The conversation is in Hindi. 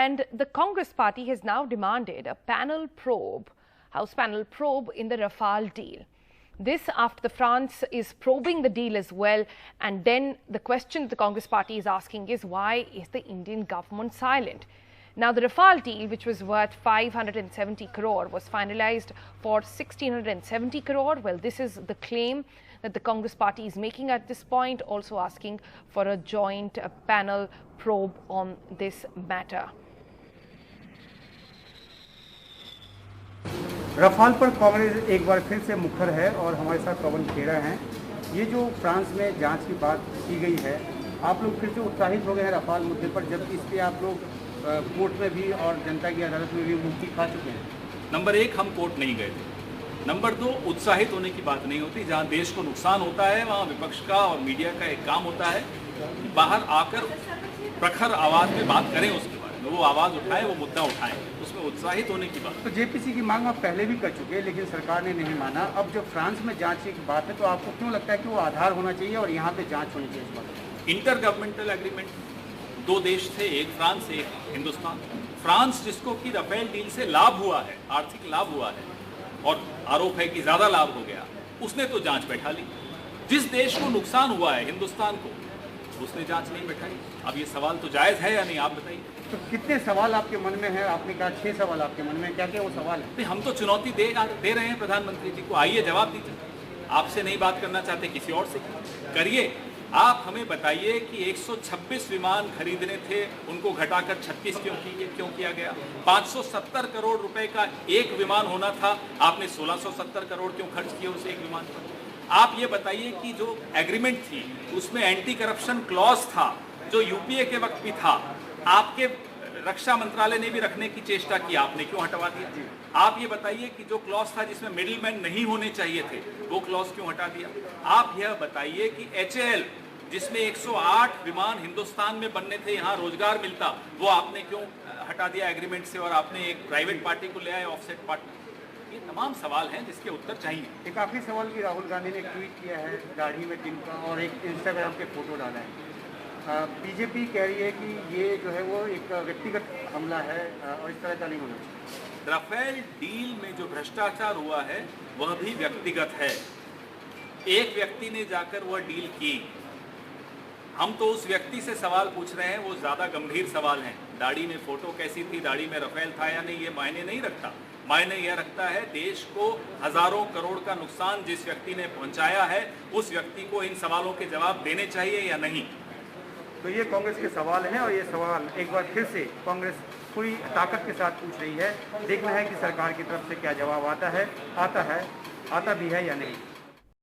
And the Congress party has now demanded a House panel probe in the Rafale deal. This after France is probing the deal as well. And then the question the Congress party is asking is, why is the Indian government silent? Now, the Rafale deal, which was worth 570 crore, was finalized for 1670 crore. Well, this is the claim that the Congress party is making at this point, also asking for a joint panel probe on this matter. Rafale पर कांग्रेस एक बार फिर से मुखर है और हमारे साथ पवन खेड़ा हैं। ये जो फ्रांस में जांच की बात की गई है, आप लोग फिर से उत्साहित हो गए हैं रफाल मुद्दे पर, जबकि इस पर आप लोग कोर्ट में भी और जनता की अदालत में भी मुक्ति खा चुके हैं। नंबर 1, हम कोर्ट नहीं गए थे। नंबर 2, उत्साहित होने की बात नहीं होती। जहां देश को नुकसान होता है वहां विपक्ष का और मीडिया का एक काम होता है बाहर आकर प्रखर आवाज में बात करें, उसके बारे में वो आवाज उठाएं, वो मुद्दा उठाएं, उसमें उत्साहित होने की बात। तो जेपीसी की मांग आप पहले भी कर चुके हैं, लेकिन सरकार ने नहीं माना। अब जब फ्रांस में जांच की बात है तो आपको क्यों लगता है कि वो आधार होना चाहिए और यहाँ पे जांच होनी चाहिए इस बात? इंटर गवर्नमेंटल एग्रीमेंट, 2 देश थे, एक फ्रांस एक हिंदुस्तान। फ्रांस जिसको कि राफेल डील से लाभ हुआ है, आर्थिक लाभ हुआ है और आरोप है कि ज्यादा लाभ हो गया, उसने तो जांच बैठा ली। जिस देश को नुकसान हुआ है, हिंदुस्तान को, उसने जांच नहीं बैठाई। अब ये सवाल तो जायज है या नहीं, आप बताइए। तो कितने सवाल आपके मन में है? आपने कहा 6 सवाल आपके मन में, क्या क्या वो सवाल है? हम तो चुनौती दे रहे हैं प्रधानमंत्री जी को, आइए जवाब दीजिए। आपसे नहीं बात करना चाहते, किसी और से करिए। आप हमें बताइए कि 126 विमान खरीदने थे, उनको घटाकर 36 क्यों किया गया? 570 करोड़ रुपए का एक विमान होना था, आपने 1670 करोड़ क्यों खर्च किए उस एक विमान पर? आप ये बताइए कि जो एग्रीमेंट थी उसमें एंटी करप्शन क्लॉज था, जो यूपीए के वक्त भी था, आपके रक्षा मंत्रालय ने भी रखने की चेष्टा की, आपने क्यों हटवा दिया? आप ये बताइए कि जो क्लॉज था जिसमें मिडिलमैन नहीं होने चाहिए थे, वो क्लॉज क्यों हटा दिया? आप यह बताइए कि HAL जिसमें 108 विमान हिंदुस्तान में बनने थे, यहाँ रोजगार मिलता, वो आपने क्यों हटा दिया एग्रीमेंट से और आपने एक प्राइवेट पार्टी को ले आए ऑफसेट पार्टनर? ये तमाम सवाल हैं जिसके उत्तर चाहिए। एक आखिरी सवाल की, राहुल गांधी ने एक ट्वीट किया है दाढ़ी में तिनका और एक इंस्टाग्राम पे फोटो डाला है। बीजेपी कह रही है कि ये जो है वो एक व्यक्तिगत हमला है और इस तरह का नहीं होना चाहिए। राफेल डील में जो भ्रष्टाचार हुआ है वह भी व्यक्तिगत है। एक व्यक्ति ने जाकर वह डील की, हम तो उस व्यक्ति से सवाल पूछ रहे हैं, वो ज्यादा गंभीर सवाल हैं। दाढ़ी में फोटो कैसी थी, दाढ़ी में राफेल था या नहीं, ये मायने नहीं रखता। मायने यह रखता है देश को हजारों करोड़ का नुकसान जिस व्यक्ति ने पहुंचाया है, उस व्यक्ति को इन सवालों के जवाब देने चाहिए या नहीं। तो ये कांग्रेस के सवाल हैं और ये सवाल एक बार फिर से कांग्रेस पूरी ताकत के साथ पूछ रही है। देखना है कि सरकार की तरफ से क्या जवाब आता भी है या नहीं।